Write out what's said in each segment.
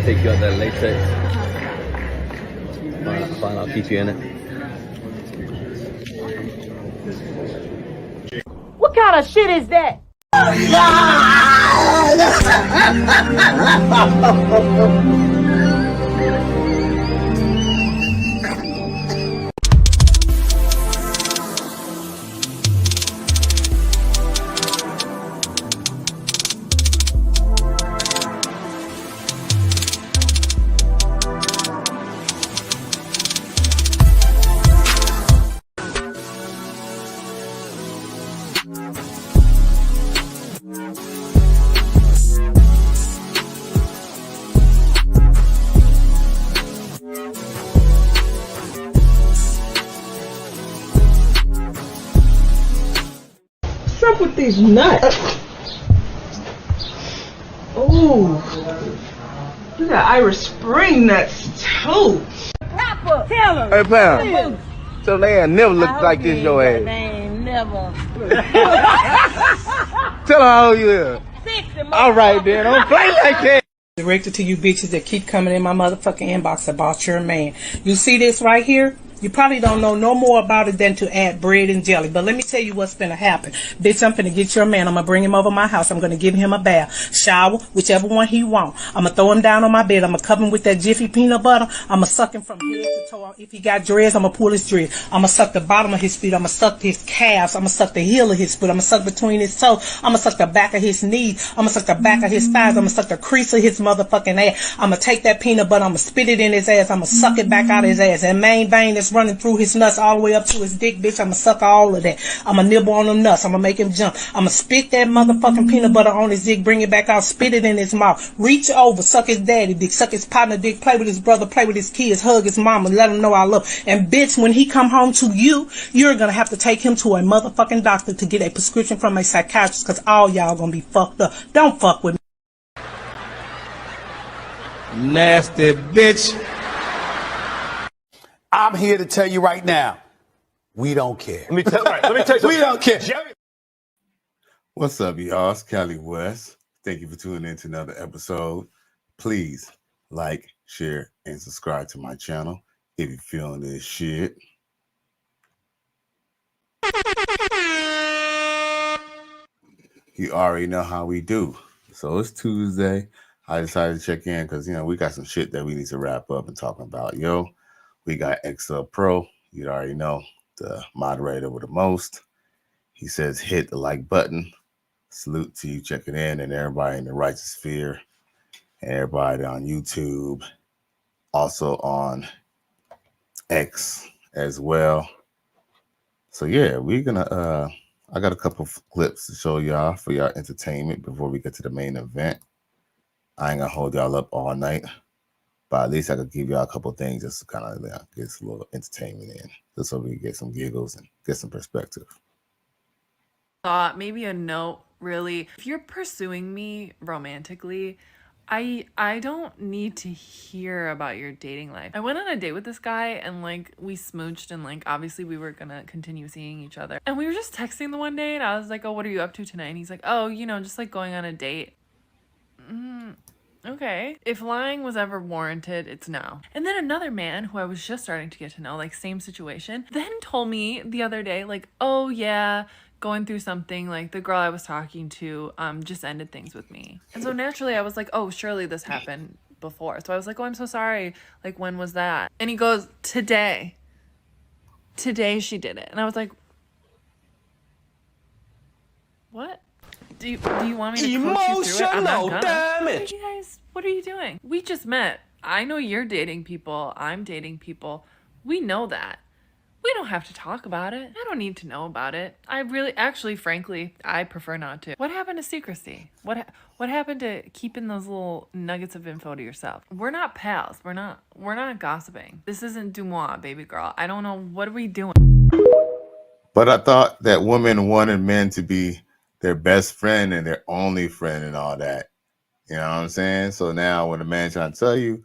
Take you out that latex. Fine, I'll keep you in it. What kind of shit is that? What's up with these nuts? Ooh. Look at Irish Spring nuts too. Rapper, tell him. Hey, Pam. So they ain't never looked like this, your ass. They ain't never. Tell her how old you is. 60. All right, then. Don't play like that. Directed to you bitches that keep coming in my motherfucking inbox about your man. You see this right here? You probably don't know no more about it than to add bread and jelly. But let me tell you what's finna happen. Bitch, I'm finna get your man. I'm gonna bring him over my house. I'm gonna give him a bath, shower, whichever one he want. I'm gonna throw him down on my bed. I'm gonna cover him with that Jiffy peanut butter. I'm gonna suck him from head to toe. If he got dreads, I'm gonna pull his dreads. I'm gonna suck the bottom of his feet. I'm gonna suck his calves. I'm gonna suck the heel of his foot. I'm gonna suck between his toes. I'm gonna suck the back of his knees. I'm gonna suck the back of his thighs. I'm gonna suck the crease of his motherfucking ass. I'm gonna take that peanut butter. I'm gonna spit it in his ass. I'm gonna suck it back out of his ass. And main vein that's running through his nuts all the way up to his dick, bitch. I'ma suck all of that. I'ma nibble on them nuts. I'ma make him jump. I'ma spit that motherfucking peanut butter on his dick, bring it back out, spit it in his mouth. Reach over, suck his daddy dick, suck his partner dick, play with his brother, play with his kids, hug his mama, let him know I love him. And bitch, when he come home to you, you're gonna have to take him to a motherfucking doctor to get a prescription from a psychiatrist, cause all y'all gonna be fucked up. Don't fuck with me. Nasty bitch. I'm here to tell you right now, we don't care. Let me tell you something. We don't care. What's up, y'all? It's Cali West. Thank you for tuning in to another episode. Please like, share, and subscribe to my channel if you're feeling this shit. You already know how we do. So it's Tuesday. I decided to check in because, we got some shit that we need to wrap up and talk about. We got XL Pro. You already know, the moderator with the most. He says hit the like button. Salute to you checking in, and everybody in the righteous sphere, and everybody on YouTube, also on X as well. So yeah, we're gonna I got a couple of clips to show y'all for y'all entertainment before we get to the main event. I ain't gonna hold y'all up all night, but at least I could give y'all a couple things just to kind of get a little entertainment in, just so we can get some giggles and get some perspective. Thought maybe a note, really. If you're pursuing me romantically, I don't need to hear about your dating life. I went on a date with this guy and we smooched and obviously we were gonna continue seeing each other. And we were just texting the one day and I was like, oh, what are you up to tonight? And he's like, oh, just going on a date. Okay. If lying was ever warranted, it's no. And then another man who I was just starting to get to know, same situation, then told me the other day, oh yeah, going through something, the girl I was talking to just ended things with me. And so naturally I was like, oh, surely this happened before. So I was like, oh, I'm so sorry. When was that? And he goes, today. Today she did it. And I was like, what? Do you want me to coach you through it? I'm not gonna. Hey guys, what are you doing? We just met I know you're dating people. I'm dating people. We know that. We don't have to talk about it. I don't need to know about it. I really, actually, frankly, I prefer not to. What happened to secrecy? What happened to keeping those little nuggets of info to yourself? We're not pals. We're not gossiping. This isn't Dumois, baby girl. I don't know. What are we doing? But I thought that women wanted men to be their best friend and their only friend and all that. You know what I'm saying? So now when a man trying to tell you, you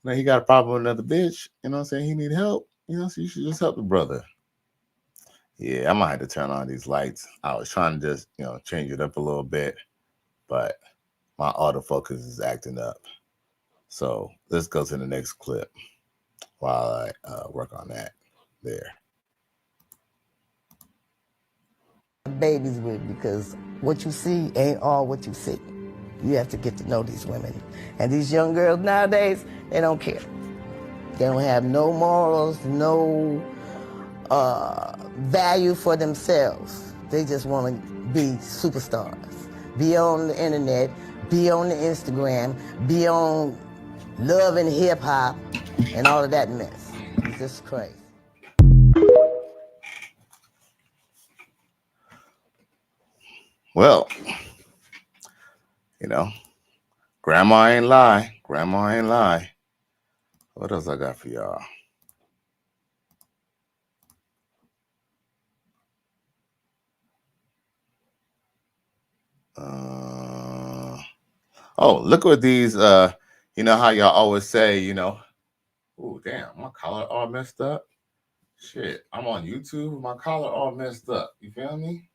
know, he got a problem with another bitch, you know what I'm saying? He need help, you know, so you should just help the brother. Yeah, I might have to turn on these lights. I was trying to just, you know, change it up a little bit, but my autofocus is acting up. So let's go to the next clip while I work on that there. Babies with, because what you see ain't all what you see. You have to get to know these women. And these young girls nowadays, they don't care. They don't have no morals, no value for themselves. They just want to be superstars. Be on the internet, be on the Instagram, be on Love and Hip Hop, and all of that mess. It's just crazy. Well, you know, grandma ain't lie. Grandma ain't lie. What else I got for y'all? Oh, look what these, you know how y'all always say, you know, oh, damn, my collar all messed up. Shit, I'm on YouTube, my collar all messed up. You feel me?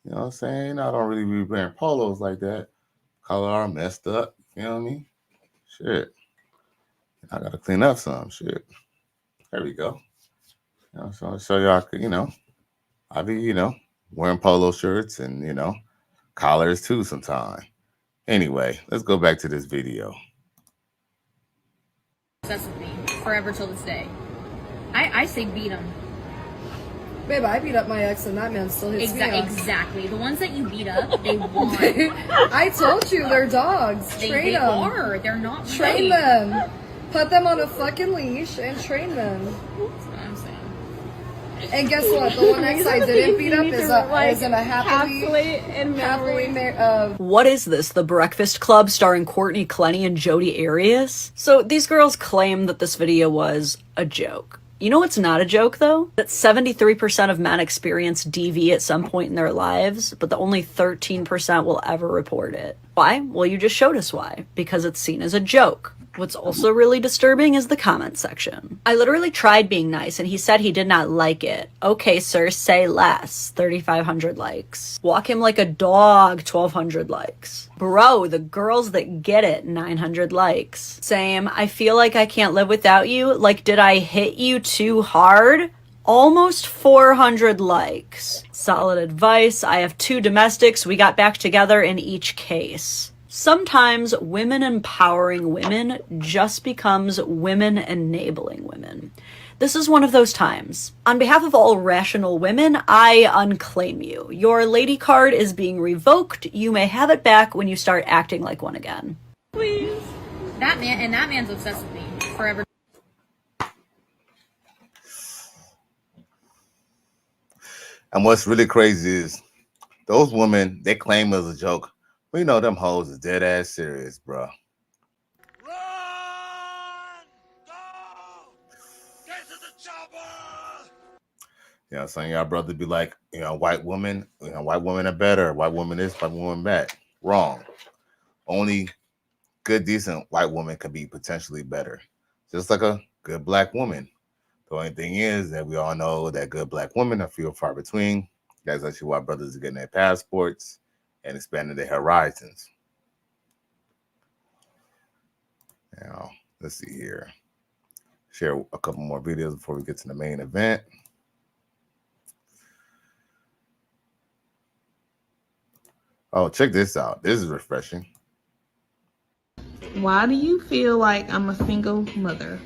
You know what I'm saying? I don't really be wearing polos like that. Collar all messed up. You feel me? Shit. I got to clean up some shit. There we go. You know, so I'll show y'all, you know, I be, you know, wearing polo shirts and, you know, collars too sometimes. Anyway, let's go back to this video. Obsessed with me forever till this day. I say beat him. Babe, I beat up my ex and that man still hits me up. Exactly. The ones that you beat up, they won. I told you, they're dogs. Train them. They are. They're not Train them. Put them on a fucking leash and train them. That's what I'm saying. And guess what? The one ex I didn't beat up is in a happily What is this, The Breakfast Club starring Courtney Clenny and Jodi Arias? So these girls claim that this video was a joke. You know what's not a joke, though? That 73% of men experience DV at some point in their lives, but that only 13% will ever report it. Why? Well, you just showed us why. Because it's seen as a joke. What's also really disturbing is the comment section. I literally tried being nice and he said he did not like it. Okay, sir, say less. 3,500 likes. Walk him like a dog. 1,200 likes. Bro, the girls that get it. 900 likes. Same. I feel like I can't live without you. Like, did I hit you too hard? Almost 400 likes. Solid advice. I have 2 domestics. We got back together in each case. Sometimes women empowering women just becomes women enabling women. This is one of those times. On behalf of all rational women, I unclaim you. Your lady card is being revoked. You may have it back when you start acting like one again. Please. That man's obsessed with me forever. And what's really crazy is those women, they claim it as a joke. We know them hoes is dead ass serious, bro. Run! Go! Get to the chopper! You know, some of y'all brothers be like, you know, white women are better. White woman this, white woman that. Wrong. Only good, decent white woman can be potentially better. Just like a good black woman. The only thing is that we all know that good black women are few and far between. That's actually why brothers are getting their passports and expanding their horizons. Now, let's see here. Share a couple more videos before we get to the main event. Oh, check this out. This is refreshing. Why do you feel like I'm a single mother?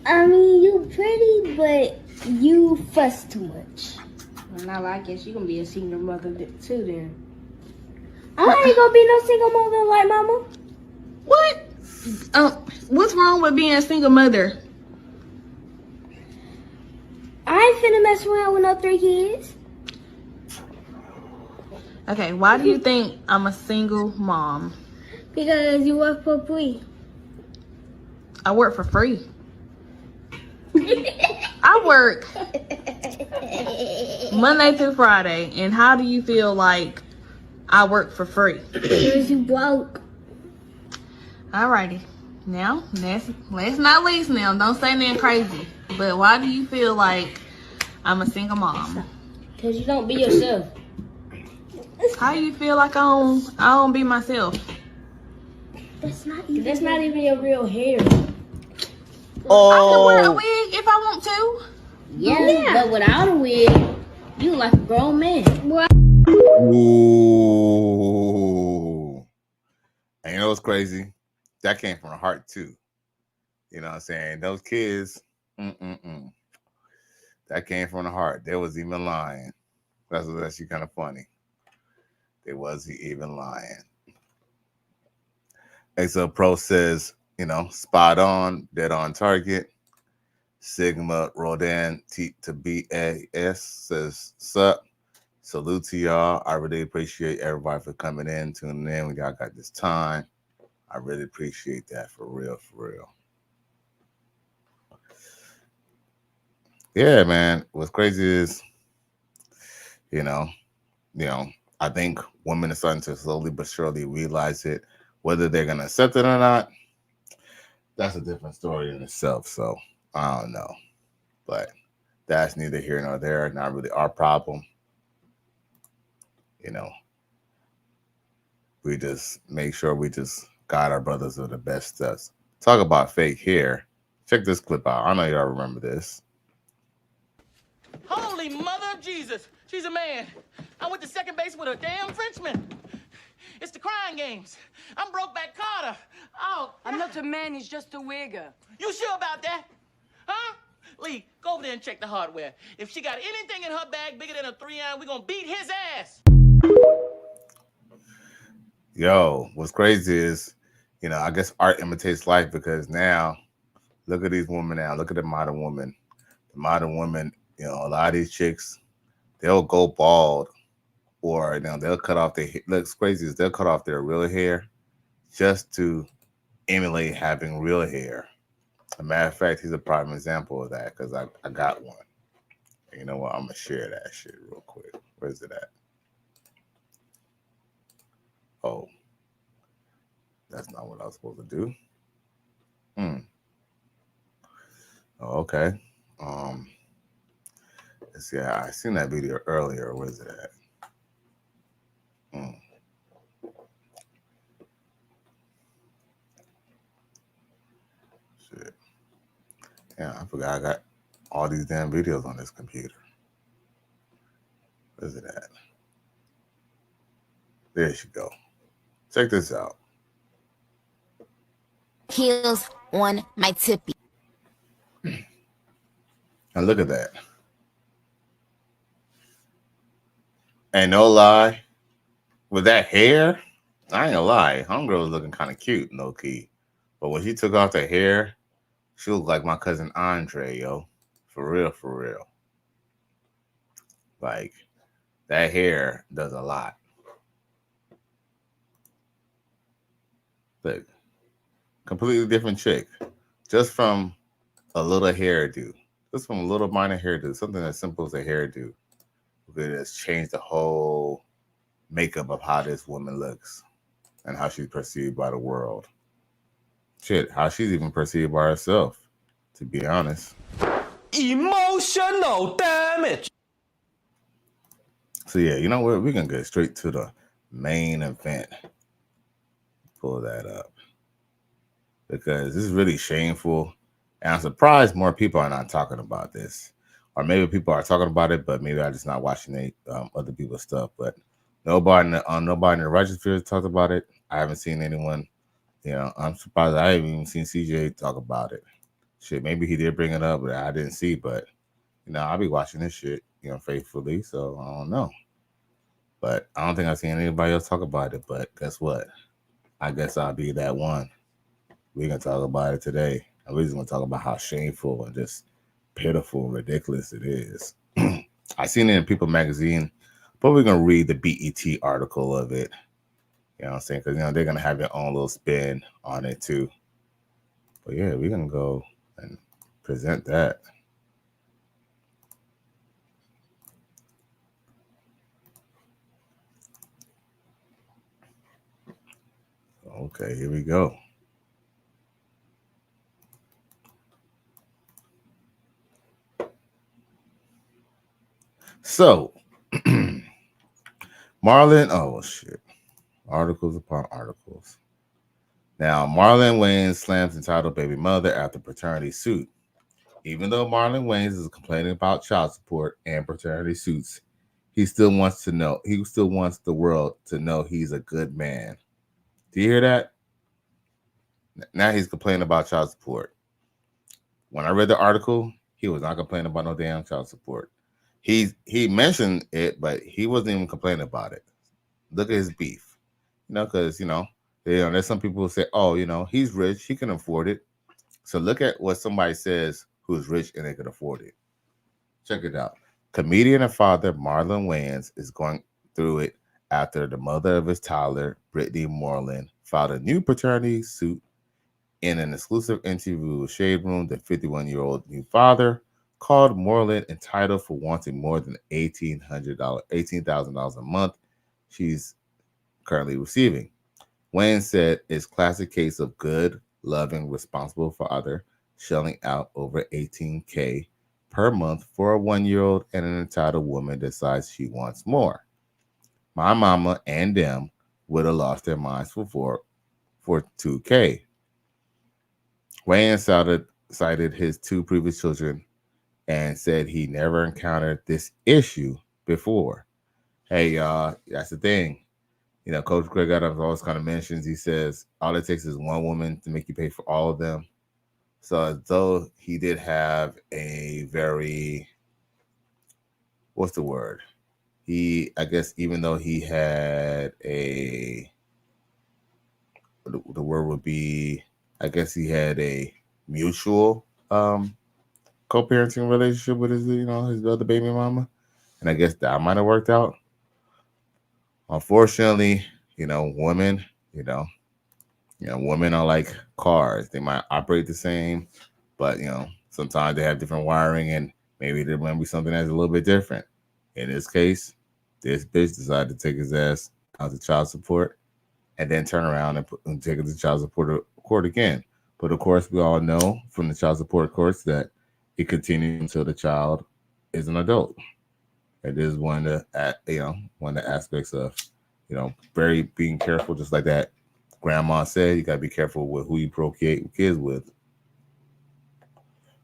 I mean, you pretty, but you fuss too much. Well, now I guess you gonna be a single mother too then. I ain't gonna be no single mother like mama. What? What's wrong with being a single mother? I ain't finna mess around with no 3 kids. Okay, why do you think I'm a single mom? Because you work for free. I work for free. I work Monday through Friday, and how do you feel like I work for free? Because you broke. Alrighty. Now, last not least now, don't say nothing crazy. But why do you feel like I'm a single mom? Because you don't be yourself. How you feel like I don't be myself? That's not even your real hair. I can wear a wig if I want to. Yeah, but without a wig, you like a grown man. What? Ooh. And you know what's crazy? That came from the heart too. You know what I'm saying? Those kids, that came from the heart. They was even lying. That's actually kind of funny. They wasn't even lying. XL Pro says, you know, spot on, dead on target. Sigma Rodan T to BAS says, sup. Salute to y'all. I really appreciate everybody for coming in, tuning in. We got this time. I really appreciate that for real, for real. Yeah, man. What's crazy is, you know, I think women are starting to slowly but surely realize it. Whether they're gonna accept it or not, that's a different story in itself. So I don't know. But that's neither here nor there. Not really our problem. You know, we just make sure we just guide our brothers with the best steps. Talk about fake hair. Check this clip out. I know y'all remember this. Holy mother of Jesus. She's a man. I went to second base with a damn Frenchman. It's the crying games. I'm Brokeback Carter. Oh, I'm not a man, he's just a wigger. you sure about that? Huh? Lee, go over there and check the hardware. If she got anything in her bag bigger than a 3-iron, we're gonna beat his ass. Yo, what's crazy is, you know, I guess art imitates life, because now, look at these women now. Look at the modern woman. The modern women, you know, a lot of these chicks, they'll go bald, or, you know, they'll cut off their hair. Looks crazy is they'll cut off their real hair just to emulate having real hair. As a matter of fact, he's a prime example of that, because I got one. And you know what? I'm going to share that shit real quick. Where's it at? Oh, that's not what I was supposed to do. Oh, okay. Let's see. I seen that video earlier. Where's it at? Shit. Yeah, I forgot I got all these damn videos on this computer. Where's it at? There she go. Check this out. Heels on my tippy. And look at that. And no lie, with that hair, I ain't gonna lie, homegirl was looking kind of cute, low key. But when she took off the hair, she looked like my cousin Andre, yo. For real, for real. Like, that hair does a lot. Look, completely different chick. Just from a little hairdo. Just from a little minor hairdo. Something as simple as a hairdo. It has changed the whole makeup of how this woman looks and how she's perceived by the world. Shit, how she's even perceived by herself, to be honest. Emotional damage. So yeah, you know what? We can get straight to the main event. Pull that up. Because this is really shameful. And I'm surprised more people are not talking about this. Or maybe people are talking about it, but maybe I'm just not watching other people's stuff. But nobody in the righteous sphere talked about it. I haven't seen anyone. You know, I'm surprised I haven't even seen CJ talk about it. Shit, maybe he did bring it up, but I didn't see. But, you know, I'll be watching this shit, you know, faithfully. So I don't know. But I don't think I've seen anybody else talk about it. But guess what? I guess I'll be that one. we're gonna talk about it today. And we're just gonna talk about how shameful and just pitiful and ridiculous it is. I seen it in People magazine, but we're gonna read the BET article of it. You know what I'm saying? Because they're gonna have their own little spin on it too. But yeah, we're gonna go and present that. Okay, here we go. So, Marlon, oh shit. Articles upon articles. Now, Marlon Wayans slams entitled baby mother after paternity suit. Even though Marlon Wayans is complaining about child support and paternity suits, he still wants the world to know he's a good man. Do you hear that? Now he's complaining about child support. When I read the article, he was not complaining about no damn child support. He mentioned it, but he wasn't even complaining about it. Look at his beef. Because there's some people who say, oh, he's rich, he can afford it. So look at what somebody says who's rich and they can afford it. Check it out. Comedian and father Marlon Wayans is going through it after the mother of his toddler, Brittany Moreland, filed a new paternity suit. In an exclusive interview with Shade Room, the 51-year-old new father called Moreland entitled for wanting more than $18,000 a month she's currently receiving. Wayne said it's classic case of good, loving, responsible father shelling out over $18K per month for a 1-year-old and an entitled woman decides she wants more. My mama and them would have lost their minds for $2K. Wayne cited his 2 previous children and said he never encountered this issue before. Hey, y'all, that's the thing. Coach Greg Adams always kind of mentions, he says, all it takes is one woman to make you pay for all of them. So though he did have a very, what's the word? I guess even though he had the word would be, I guess he had a mutual co-parenting relationship with his other baby mama. And I guess that might have worked out. Unfortunately, women, women are like cars. They might operate the same, but sometimes they have different wiring and maybe there might be something that's a little bit different. In this case, this bitch decided to take his ass out to child support and then turn around and take it to child support court again. But of course, we all know from the child support courts that it continues until the child is an adult. It is one of the aspects of, very being careful, just like that grandma said, you got to be careful with who you procreate kids with.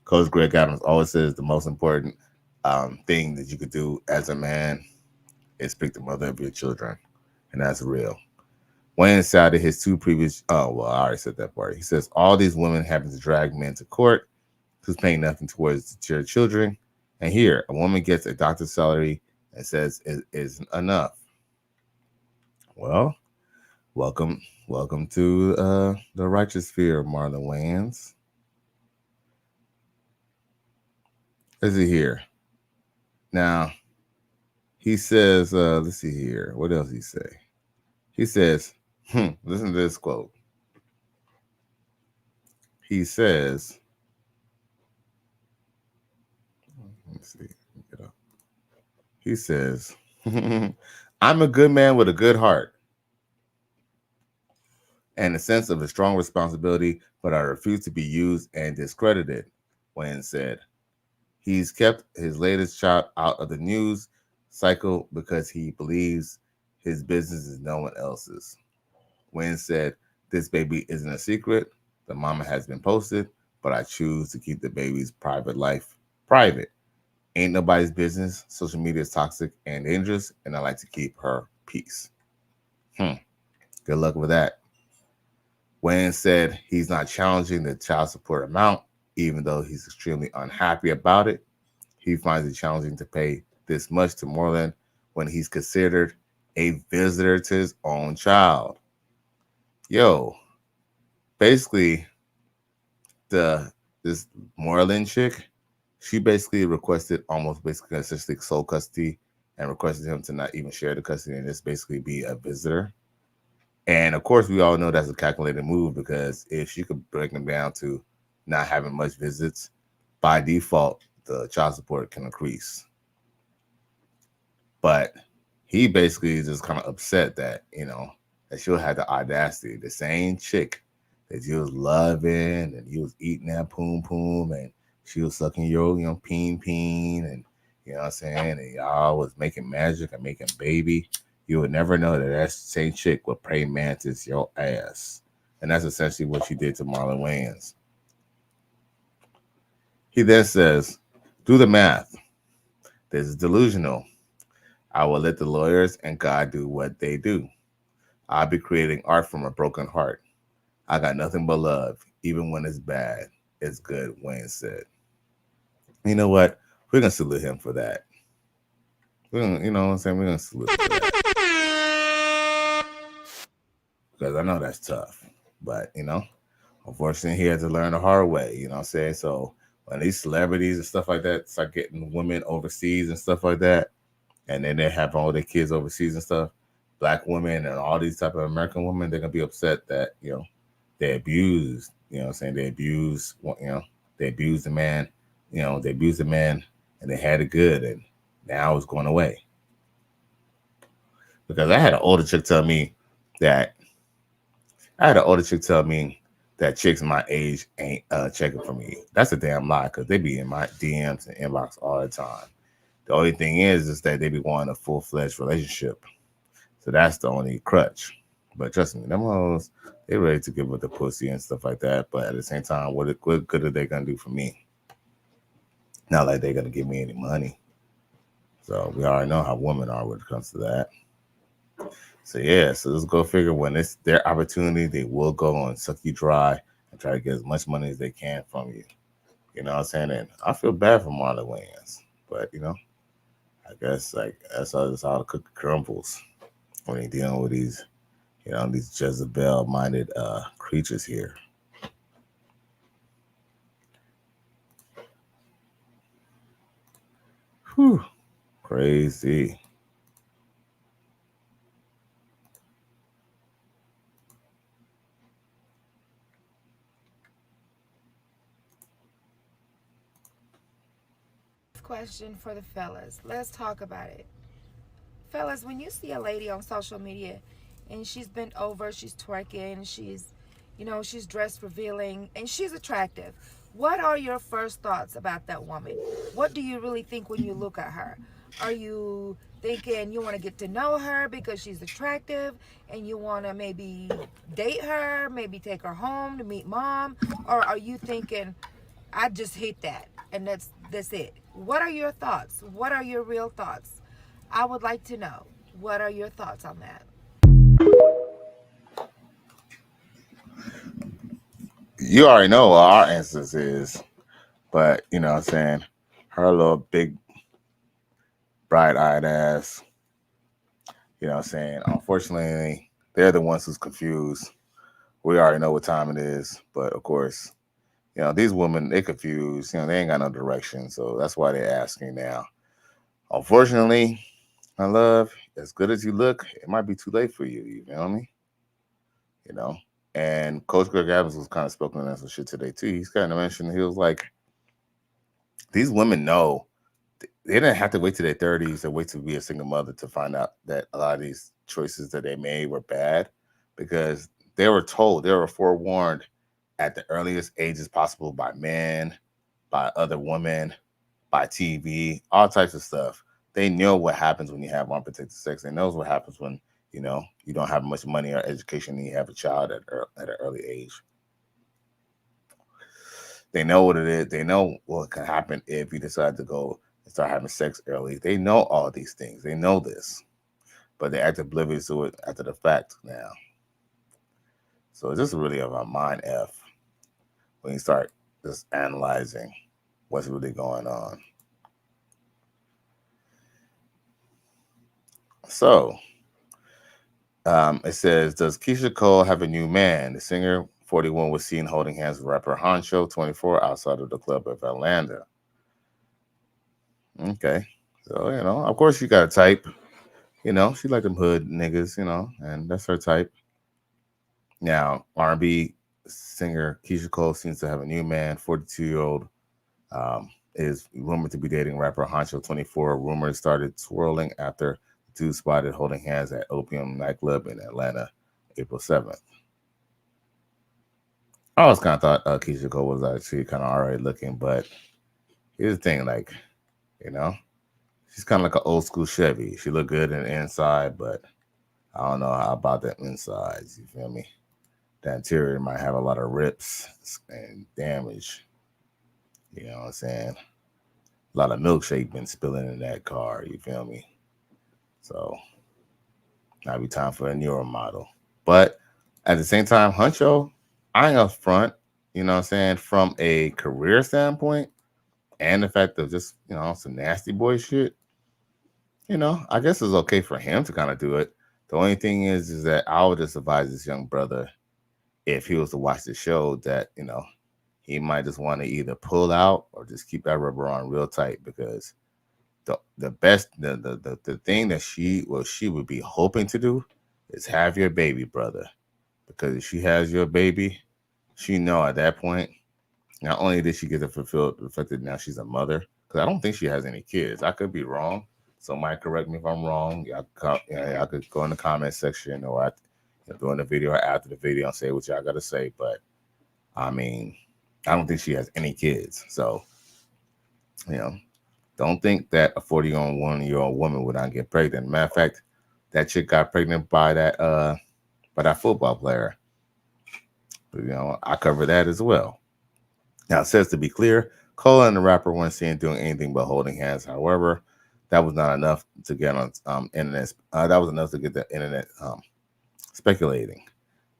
Coach Greg Adams always says the most important thing that you could do as a man is pick the mother of your children. And that's real. Wayne cited his 2 previous, I already said that part. He says, all these women having to drag men to court who's paying nothing towards their children. And here, a woman gets a doctor's salary and says it isn't enough. Well, welcome to the righteous sphere, Marlon Wayans. Let's see here. Now, he says, let's see here. What else he say? He says, listen to this quote. He says, let's see. Get up. He says, I'm a good man with a good heart and a sense of a strong responsibility, but I refuse to be used and discredited, Wayne said. He's kept his latest child out of the news cycle because he believes his business is no one else's. Wayne said, this baby isn't a secret. The mama has been posted, but I choose to keep the baby's private life private. Ain't nobody's business. Social media is toxic and dangerous, and I like to keep her peace. Good luck with that. Wayne said he's not challenging the child support amount, even though he's extremely unhappy about it. He finds it challenging to pay this much to Moreland when he's considered a visitor to his own child. Basically, this Marlon chick, she basically requested almost basically essentially sole custody and requested him to not even share the custody and just basically be a visitor. And of course, we all know that's a calculated move because if she could break him down to not having much visits, by default, the child support can increase. But he basically is just kind of upset that, that she'll have the audacity, the same chick that you was loving and you was eating that poom poom and she was sucking your, peen peen and, you know what I'm saying? And y'all was making magic and making baby. You would never know that same chick would pray mantis your ass. And that's essentially what she did to Marlon Wayans. He then says, do the math. This is delusional. I will let the lawyers and God do what they do. I'll be creating art from a broken heart. I got nothing but love. Even when it's bad, it's good, Wayne said. You know what? We're going to salute him for that. We're gonna, you know what I'm saying? We're going to salute him for that. Because I know that's tough. But, unfortunately, he had to learn the hard way. You know what I'm saying? So when these celebrities and stuff like that start getting women overseas and stuff like that, and then they have all their kids overseas and stuff, Black women and all these type of American women, they're going to be upset that, they abused, you know what I'm saying? They abused, they abused the man, they abused the man and they had it good and now it's going away. Because I had an older chick tell me that chicks my age ain't checking for me. That's a damn lie because they be in my DMs and inbox all the time. The only thing is that they be wanting a full-fledged relationship. So that's the only crutch. But trust me, them hoes, they ready to give up the pussy and stuff like that. But at the same time, what good are they going to do for me? Not like they're going to give me any money. So we already know how women are when it comes to that. So yeah, so let's go figure when it's their opportunity, they will go and suck you dry and try to get as much money as they can from you. You know what I'm saying? And I feel bad for Marlon Wayans. But, I guess that's how the cookie crumbles when they dealing with these, these Jezebel-minded creatures here. Whew, crazy. Question for the fellas. Let's talk about it. Fellas, when you see a lady on social media and she's bent over, she's twerking, she's dressed revealing, and she's attractive, what are your first thoughts about that woman? What do you really think when you look at her? Are you thinking you want to get to know her because she's attractive and you want to maybe date her, maybe take her home to meet mom? Or are you thinking, I just hate that and that's it? What are your thoughts? What are your real thoughts? I would like to know. What are your thoughts on that? You already know what our answers is. But, you know what I'm saying? Her little big, bright-eyed ass. You know what I'm saying? Unfortunately, they're the ones who's confused. We already know what time it is. But, of course, these women, they confused. They ain't got no direction. So that's why they're asking now. Unfortunately, my love, as good as you look, it might be too late for you. You know what I mean? And Coach Greg Adams was kind of spoken on some shit today, too. He's kind of mentioned, he was like, these women know they didn't have to wait to their 30s or wait to be a single mother to find out that a lot of these choices that they made were bad because they were told, they were forewarned at the earliest ages possible by men, by other women, by TV, all types of stuff. They know what happens when you have unprotected sex. They know what happens when, you don't have much money or education and you have a child at an early age. They know what it is. They know what can happen if you decide to go and start having sex early. They know all these things. They know this, but they act oblivious to it after the fact now. So it's just really of a mind F when you start just analyzing what's really going on. So it says, does Keisha Cole have a new man? The singer 41 was seen holding hands with rapper Honcho, 24, outside of the club of Atlanta. Okay. So, of course she got a type. She like them hood niggas, and that's her type. Now, R&B singer Keisha Cole seems to have a new man, 42-year-old, is rumored to be dating rapper Honcho, 24. Rumors started swirling after the two spotted holding hands at Opium nightclub in Atlanta, April 7th. I always kind of thought Keisha Cole was actually kind of alright looking, but here's the thing, she's kind of like an old school Chevy. She look good in the inside, but I don't know how about the insides. You feel me? The interior might have a lot of rips and damage. You know what I'm saying? A lot of milkshake been spilling in that car. You feel me? So now be time for a newer model. But at the same time, Huncho, I ain't up front. You know what I'm saying? From a career standpoint, and the fact of just some nasty boy shit. I guess it's okay for him to kind of do it. The only thing is that I would just advise this young brother, if he was to watch the show, that he might just want to either pull out or just keep that rubber on real tight, because the best the thing that she would be hoping to do is have your baby, brother, because if she has your baby, she know at that point not only did she get the fulfilled the fact that now she's a mother, because I don't think she has any kids. I could be wrong. Somebody correct me if I'm wrong. Y'all could go in the comment section or during the video or after the video and say what y'all got to say. But I mean, I don't think she has any kids. So, don't think that a 41-year-old woman would not get pregnant. Matter of fact, that chick got pregnant by that football player. But, I cover that as well. Now, it says, to be clear, Cole and the rapper weren't seen doing anything but holding hands. However, that was not enough to get on internet. That was enough to get the internet speculating.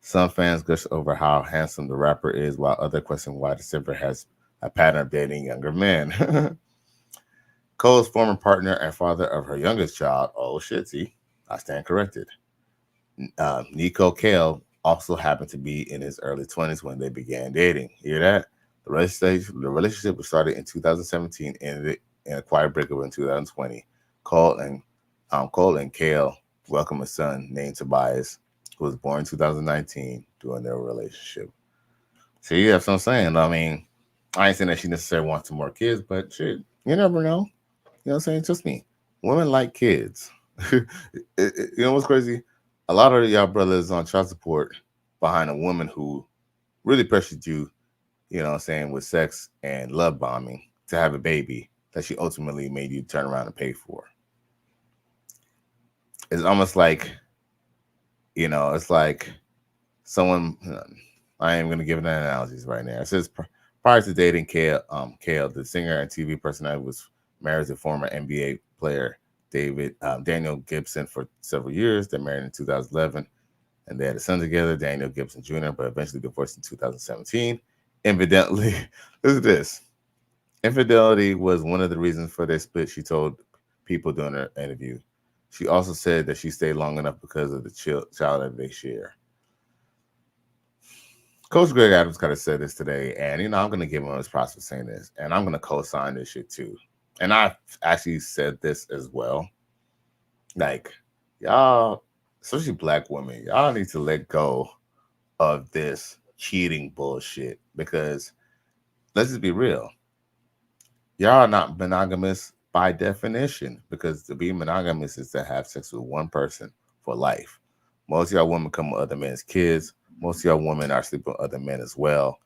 Some fans gush over how handsome the rapper is, while others question why the singer has a pattern of dating younger men. Cole's former partner and father of her youngest child, oh shit, see, I stand corrected, Nico Kale, also happened to be in his early 20s when they began dating. Hear that? The relationship was started in 2017 and ended in a quiet breakup in 2020. Cole and Kale welcomed a son named Tobias, who was born in 2019 during their relationship. See, that's what I'm saying. I mean, I ain't saying that she necessarily wants some more kids, but shit, you never know. You know what I'm saying? Just me. Women like kids. You know what's crazy? A lot of y'all brothers on child support behind a woman who really pressured you, you know what I'm saying, with sex and love bombing to have a baby that she ultimately made you turn around and pay for. It's almost like, it's like someone, I am going to give it analogies right now. It says, prior to dating Kale, the singer and TV personality was married to former NBA player Daniel Gibson for several years. They married in 2011, and they had a son together, Daniel Gibson Jr., but eventually divorced in 2017. Infidelity, listen to this. Infidelity was one of the reasons for their split, she told people during her interview. She also said that she stayed long enough because of the child that they share. Coach Greg Adams kind of said this today, and I'm going to give him his props for saying this, and I'm going to co-sign this shit too. And I actually said this as well. Like, y'all, especially black women, y'all need to let go of this cheating bullshit, because let's just be real. Y'all are not monogamous by definition, because to be monogamous is to have sex with one person for life. Most of y'all women come with other men's kids. Most of y'all women are sleeping with other men as well.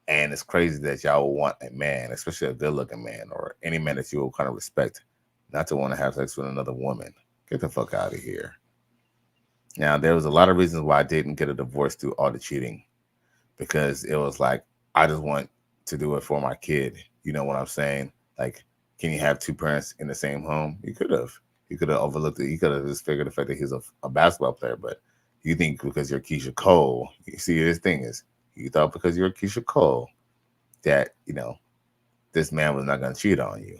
And it's crazy that y'all will want a man, especially a good-looking man or any man that you will kind of respect, not to want to have sex with another woman. Get the fuck out of here. Now, there was a lot of reasons why I didn't get a divorce through all the cheating, because it was like, I just want to do it for my kid. You know what I'm saying? Like, can you have two parents in the same home? You could have. You could have overlooked it. You could have just figured the fact that he's a basketball player, but you think because you're Keisha Cole, you see, this thing is, you thought because you're Keisha Cole that, this man was not going to cheat on you.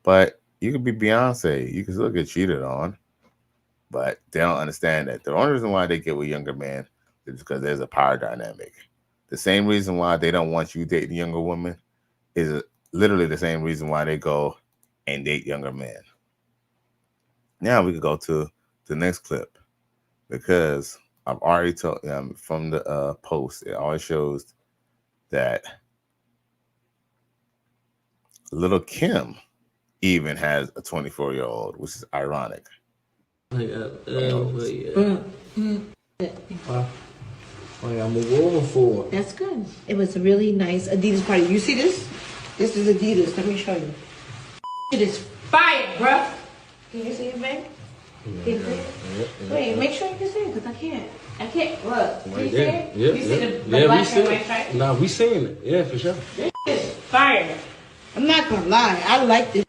But you could be Beyonce. You can still get cheated on. But they don't understand that. The only reason why they get with younger men, It's because there's a power dynamic. The same reason why they don't want you dating younger women is literally the same reason why they go and date younger men. Now we could go to the next clip because I've already told from the post, it always shows that Little Kim even has a 24-year-old, which is ironic. I'm a woman for. That's good. It was a really nice Adidas party. You see this? This is Adidas. Let me show you. It is fire, bruh. Can you see it, babe? Wait, make sure you can see it, because I can't. Look. Can you see it? Yeah, you see the black and white stripe? Nah, we seen it. Yeah, for sure. This is fire. I'm not gonna lie. I like this.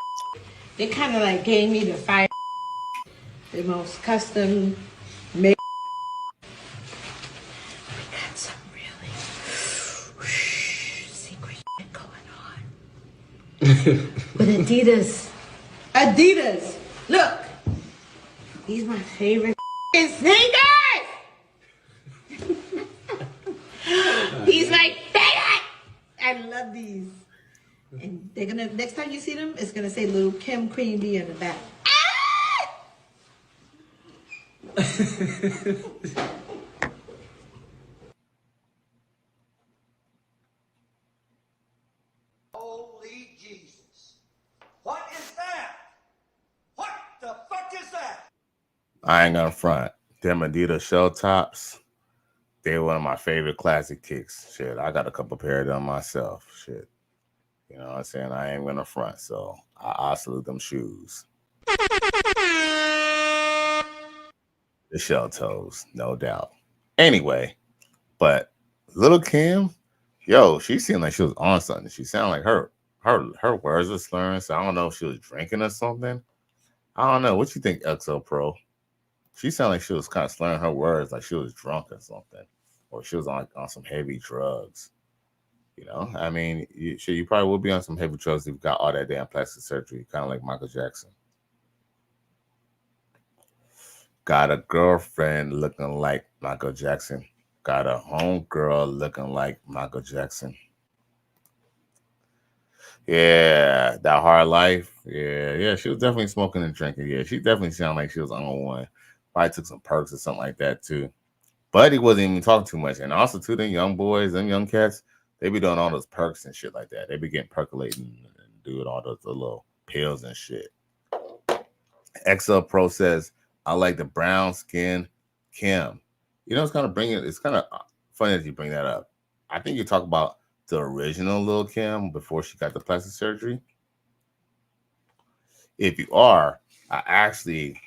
They kind of like gave me the fire. The most custom made. We got some really secret shit going on. With Adidas. Look. These my favorite sneakers. These my favorite. I love these. And they're gonna, next time you see them, it's gonna say Little Kim Queen Bee in the back. Holy Jesus. What is that? What the fuck is that? I ain't gonna front. Them Adidas shell tops, they're one of my favorite classic kicks. Shit, I got a couple pair of them myself. Shit. You know what I'm saying? I ain't gonna front, so I salute them shoes. The shell toes, no doubt. Anyway, but Little Kim, yo, she seemed like she was on something. She sounded like her words were slurring, so I don't know if she was drinking or something. I don't know. What you think, XO Pro? She sounded like she was kind of slurring her words, like she was drunk or something, or she was on some heavy drugs. You know, I mean, you probably will be on some heavy drugs if you got all that damn plastic surgery, kind of like Michael Jackson. Got a girlfriend looking like Michael Jackson. Got a homegirl looking like Michael Jackson. Yeah, that hard life. Yeah, she was definitely smoking and drinking. Yeah, she definitely sounded like she was on one. Probably took some perks or something like that too. But he wasn't even talking too much. And also too, them young boys, them young cats, they be doing all those perks and shit like that. They be getting percolating and doing all those little pills and shit. XL Pro says, I like the brown skin Kim. You know, it's kind of funny that you bring that up. I think you talk about the original Lil Kim before she got the plastic surgery. If you are, I actually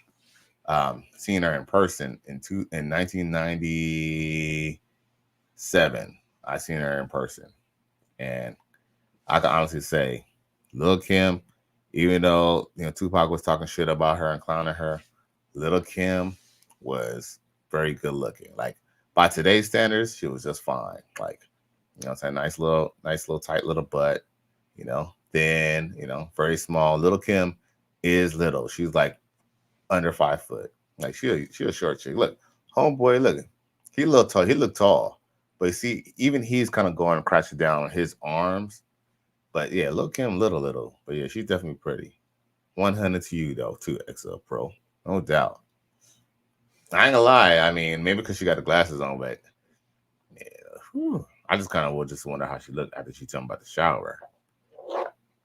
seen her in person in 1997. I seen her in person, and I can honestly say, Lil Kim, even though Tupac was talking shit about her and clowning her, Lil Kim was very good looking. Like by today's standards, she was just fine. Like, it's a nice little tight little butt, thin, very small. Lil Kim is little. She's like under 5 foot. Like she a short chick. Look, homeboy, look, he looked tall. He looked tall, but you see, even he's kind of going and crashing down on his arms. But yeah, Lil Kim, little, but yeah, she's definitely pretty. 100 to you though, too, XL Pro, no doubt. I ain't gonna lie. I mean, maybe because she got the glasses on, but yeah, I just kind of would just wonder how she looked after she told me about the shower.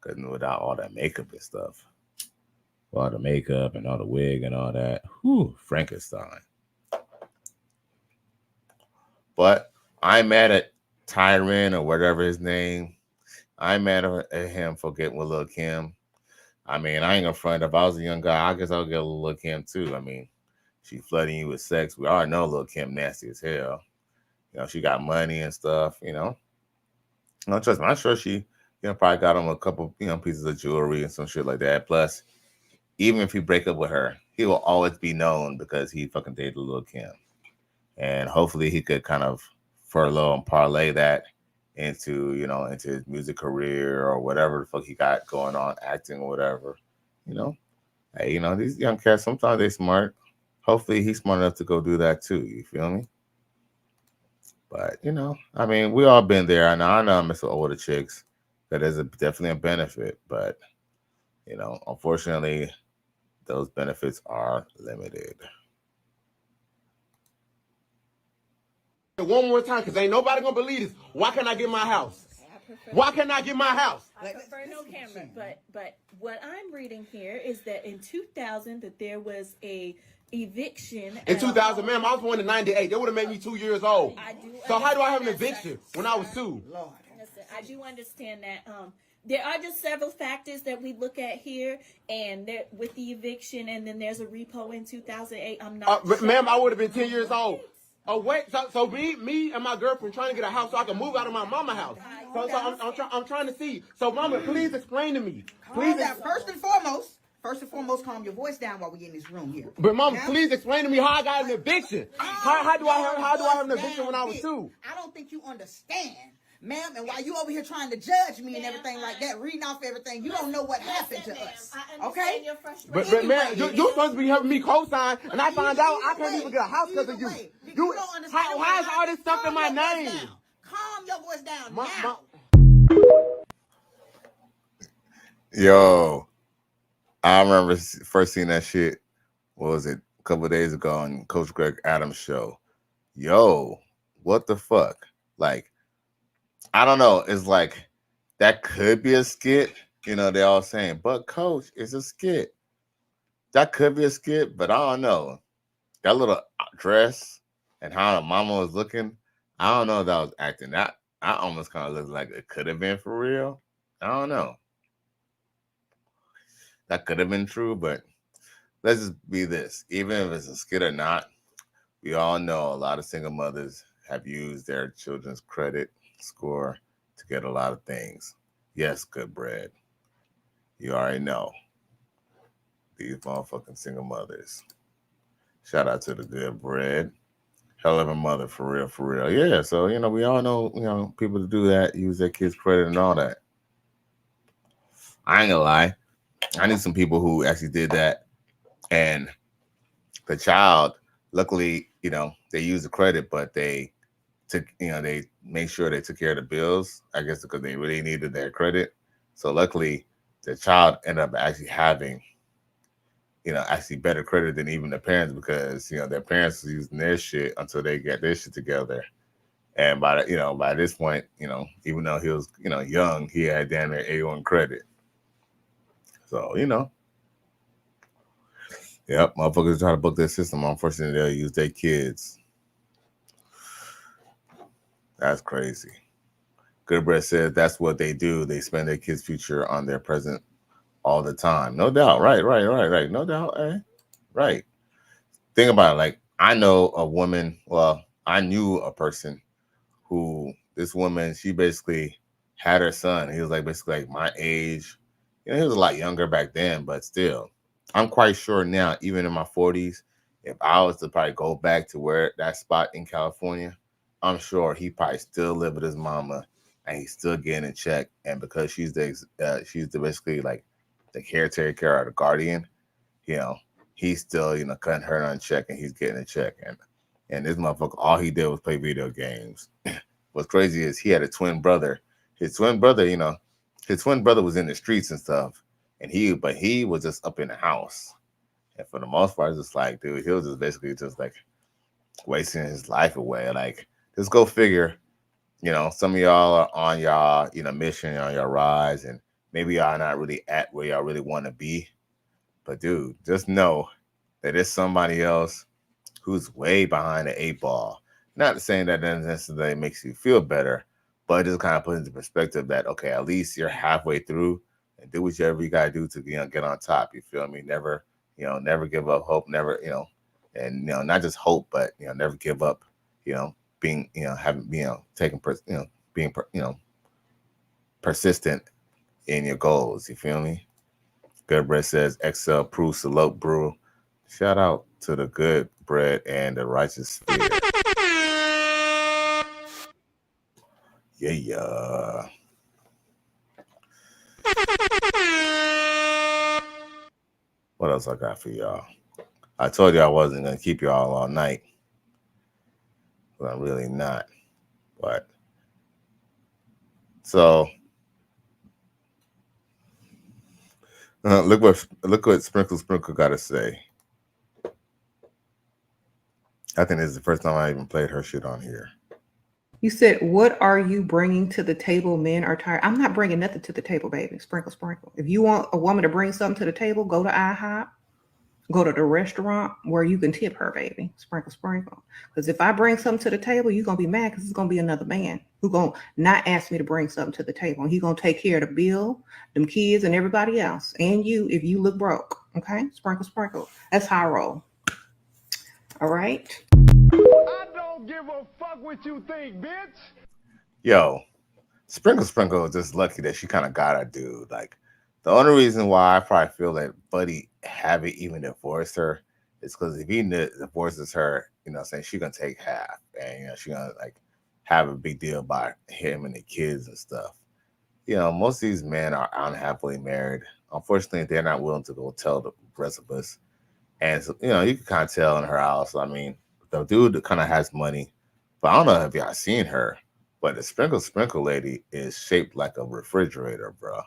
Because without all that makeup and stuff. All the makeup and all the wig and all that. Frankenstein. But I'm mad at Tyron or whatever his name. I'm mad at him for getting with Lil Kim. I mean, I ain't gonna front. If I was a young guy, I guess I would get a Lil Kim too. I mean, she flooding you with sex. We already know Lil Kim nasty as hell. She got money and stuff, No, trust me, I'm sure she, probably got him a couple, pieces of jewelry and some shit like that. Plus, even if he break up with her, he will always be known because he fucking dated Lil Kim. And hopefully he could kind of furlough and parlay that into, into his music career or whatever the fuck he got going on, acting or whatever. Hey, these young cats, sometimes they smart. Hopefully he's smart enough to go do that too. You feel me? But you know, I mean, we all been there. And I know I'm Mr. Older chicks. That is definitely a benefit, but you know, unfortunately, those benefits are limited. One more time, because ain't nobody going to believe this. Why can't I get my house? Why can't I get my house? I prefer no camera, but what I'm reading here is that in 2000 that there was a eviction. In 2000, ma'am, I was born in 98. That would have made me 2 years old. So how do I have an eviction when I was 2? Lord. Listen, I do understand that. There are just several factors that we look at here, and there, with the eviction, and then there's a repo in 2008. I'm not. Ma'am, I would have been 10 years old. Oh wait, so me and my girlfriend trying to get a house so I can move out of my mama house. So I'm trying to see. So mama, please explain to me. Please. First and foremost, calm your voice down while we in this room here. But mama, please explain to me how I got an eviction. How do I have an eviction when I was 2? I don't think you understand. Ma'am, and while you over here trying to judge me and everything like that, reading off everything, you don't know what happened to us. Okay? But ma'am, you're supposed to be helping me co-sign, and I find out I can't even get a house because of you. Why is all this stuff in my name? Calm your voice down now. Yo, I remember first seeing that shit. What was it? A couple of days ago on Coach Greg Adams' show. Yo, what the fuck? Like, I don't know. It's like that could be a skit. You know, they all saying, but coach, it's a skit. That could be a skit, but I don't know. That little dress and how the mama was looking, I don't know if that was acting. That I almost kind of looked like it could have been for real. I don't know. That could have been true, but let's just be this. Even if it's a skit or not, we all know a lot of single mothers have used their children's credit score to get a lot of things. Yes, good bread. You already know. These motherfucking single mothers. Shout out to the good bread. Hell of a mother, for real, for real. Yeah, so, you know, we all know, you know, people to do that, use their kids' credit and all that. I ain't gonna lie. I knew some people who actually did that. And the child, luckily, you know, they used the credit, but they took, you know, they made sure they took care of the bills, I guess, because they really needed their credit. So luckily, the child ended up actually having, you know, actually better credit than even the parents, because, you know, their parents was using their shit until they get their shit together. And by the, you know, by this point, you know, even though he was, you know, young, he had damn near A1 credit. So, you know. Yep, motherfuckers try to book their system. Unfortunately, they'll use their kids. That's crazy. Goodbread says that's what they do. They spend their kids' future on their present all the time. No doubt. Right. No doubt. Eh? Right. Think about it. Like, I know a woman, well, I knew a person who, this woman, she basically had her son. He was like basically like my age. You know, he was a lot younger back then, but still. I'm quite sure now, even in my 40s, if I was to probably go back to where that spot in California, I'm sure he probably still live with his mama and he's still getting a check. And because she's the basically like the caretaker or the guardian, you know, he's still, you know, cutting her on check and he's getting a check. And this motherfucker, all he did was play video games. What's crazy is he had a twin brother. His twin brother, you know, his twin brother was in the streets and stuff. And he was just up in the house. And for the most part, it's just like, dude, he was just basically just like wasting his life away. Like, just go figure, you know, some of y'all are on y'all, you know, mission, on your rise, and maybe y'all not really at where y'all really want to be. But dude, just know that there's somebody else who's way behind the 8 ball. Not saying that doesn't necessarily makes you feel better, but it just kind of puts into perspective that, okay, at least you're halfway through and do whatever you gotta do to, you know, get on top. You feel me? Never, you know, never give up hope, never, you know, and, you know, not just hope, but, you know, never give up, you know, being, you know, having, you know, taking, you know, being, you know, persistent in your goals. You feel me? Good Bread says, Excel Proof, salute, brew. Shout out to the Good Bread and the Righteous Spirit. Yeah. What else I got for y'all? I told you I wasn't going to keep y'all all night, but I'm really not. But so look what Sprinkle got to say. I think this is the first time I even played her shit on here. You said, what are you bringing to the table? Men are tired. I'm not bringing nothing to the table, baby. Sprinkle, sprinkle. If you want a woman to bring something to the table, go to IHOP. Go to the restaurant where you can tip her, baby. Sprinkle, sprinkle. Because if I bring something to the table, you're going to be mad because it's going to be another man who's going to not ask me to bring something to the table. And he's going to take care of the bill, them kids, and everybody else. And you, if you look broke. Okay? Sprinkle, sprinkle. That's how I roll. All right? I don't give a fuck what you think, bitch. Yo, Sprinkle is just lucky that she kind of got a dude. Like, the only reason why I probably feel that Buddy haven't even divorced her is because if he divorces her, you know what I'm saying, she's going to take half. And, you know, she's going to, like, have a big deal about him and the kids and stuff. You know, most of these men are unhappily married. Unfortunately, they're not willing to go tell the rest of us. And, so, you know, you can kind of tell in her house. I mean, the dude kind of has money. But I don't know if y'all seen her. But the Sprinkle lady is shaped like a refrigerator, bro.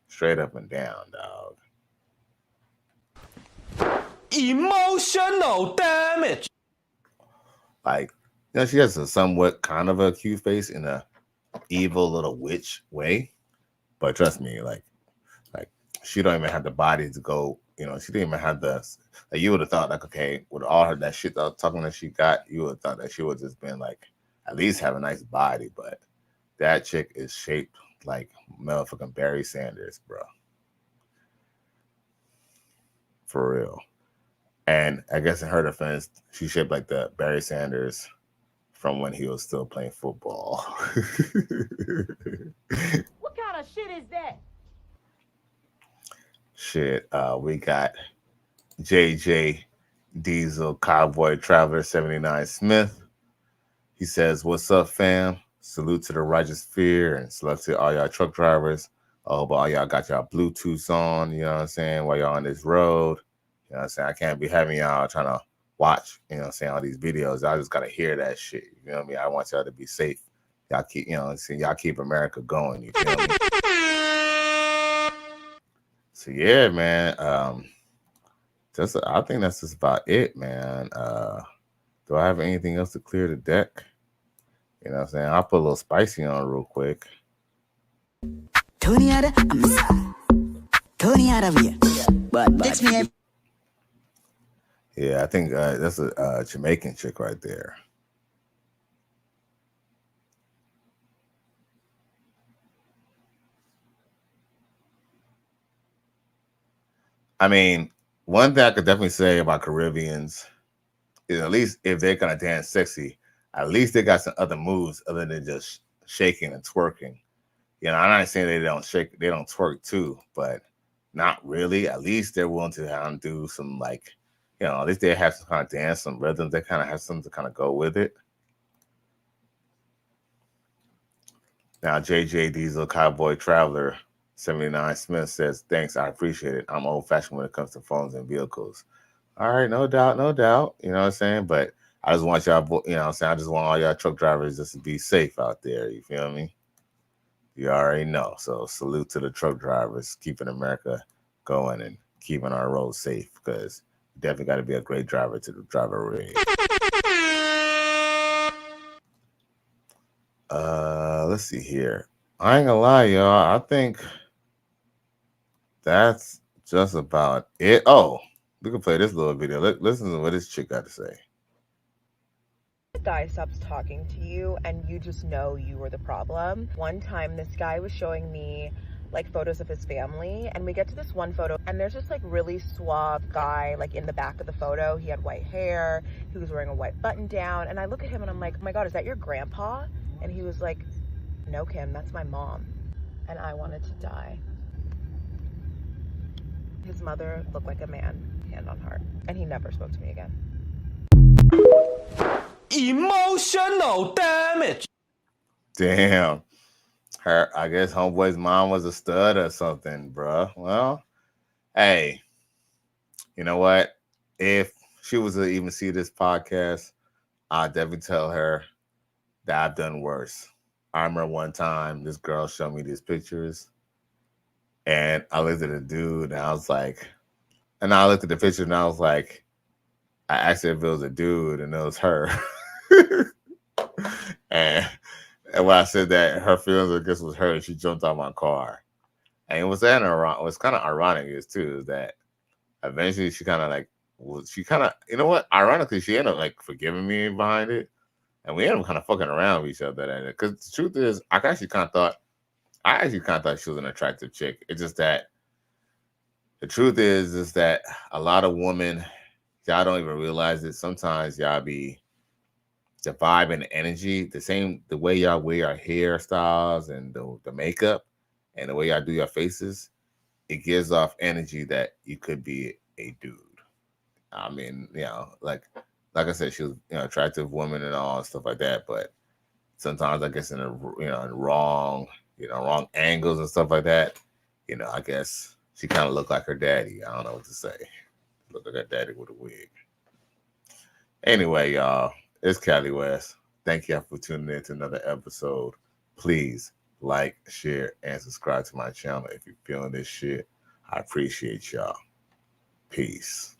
Straight up and down, dog. Emotional damage. Like, you know, she has a somewhat kind of a cute face in a evil little witch way. But trust me, like she don't even have the body to go, you know, she didn't even have the, like, you would have thought, like, okay, with all her that shit talking that she got, you would have thought that she would just been like, at least have a nice body, but that chick is shaped like motherfucking Barry Sanders, bro. For real. And I guess in her defense, she's shaped like the Barry Sanders from when he was still playing football. What kind of shit is that? Shit, we got JJ Diesel Cowboy Traveler 79 Smith. He says, "What's up, fam? Salute to the righteous fear and salute to all y'all truck drivers. I hope all y'all got y'all Bluetooths on, you know what I'm saying, while y'all on this road. You know what I'm saying? I can't be having y'all trying to watch, you know what I'm saying, all these videos. I just got to hear that shit. You know what I mean? I want y'all to be safe. Y'all keep, you know, y'all keep America going. You feel me? So, yeah, man. I think that's just about it, man. Do I have anything else to clear the deck? You know what I'm saying? I'll put a little spicy on real quick. Tony out of here. But text me. Yeah, I think that's a Jamaican chick right there. I mean, one thing I could definitely say about Caribbeans is at least if they're gonna dance sexy, at least they got some other moves other than just shaking and twerking. You know, I'm not saying they don't shake, they don't twerk too, but not really. At least they're willing to do some, like, you know, at least they have some kind of dance, some rhythms. They kind of have something to kind of go with it. Now, JJ Diesel Cowboy Traveler 79 Smith says, "Thanks, I appreciate it. I'm old fashioned when it comes to phones and vehicles." All right, no doubt, no doubt. You know what I'm saying? But I just want y'all, you know what I'm saying? I just want all y'all truck drivers just to be safe out there. You feel me? You already know. So salute to the truck drivers, keeping America going and keeping our roads safe, because you definitely got to be a great driver to drive a rig. Let's see here. I ain't gonna lie, y'all. I think that's just about it. Oh, we can play this little video. Listen to what this chick got to say. This guy stops talking to you and you just know you were the problem. One time this guy was showing me like photos of his family, and we get to this one photo and there's this like really suave guy like in the back of the photo. He had white hair, he was wearing a white button down, and I look at him and I'm like, oh my god, is that your grandpa? And he was like, no, Kim, that's my mom. And I wanted to die. His mother looked like a man, hand on heart, and he never spoke to me again. Emotional damage. Damn. I guess homeboy's mom was a stud or something, bro. Well, hey, you know what? If she was to even see this podcast, I'll definitely tell her that I've done worse. I remember one time this girl showed me these pictures, and I looked at the dude, and I was like, and I looked at the picture, and I was like, I asked her if it was a dude, and it was her. and when I said that, her feelings, I guess, was hurt. She jumped out of my car, and it was kind of ironic is too, is that eventually she kind of like, you know what? Ironically, she ended up like forgiving me behind it, and we ended up kind of fucking around with each other. Because the truth is, I actually kind of thought she was an attractive chick. It's just that the truth is that a lot of women, y'all don't even realize it. Sometimes y'all be the vibe and the energy, the way y'all wear your hairstyles and the makeup and the way y'all do your faces, it gives off energy that you could be a dude. I mean, like I said, she was attractive woman and all and stuff like that, but sometimes I guess in wrong angles and stuff like that, I guess she kind of looked like her daddy. I don't know what to say. Looked like her daddy with a wig. Anyway, y'all, it's Cali West. Thank y'all for tuning in to another episode. Please like, share, and subscribe to my channel if you're feeling this shit. I appreciate y'all. Peace.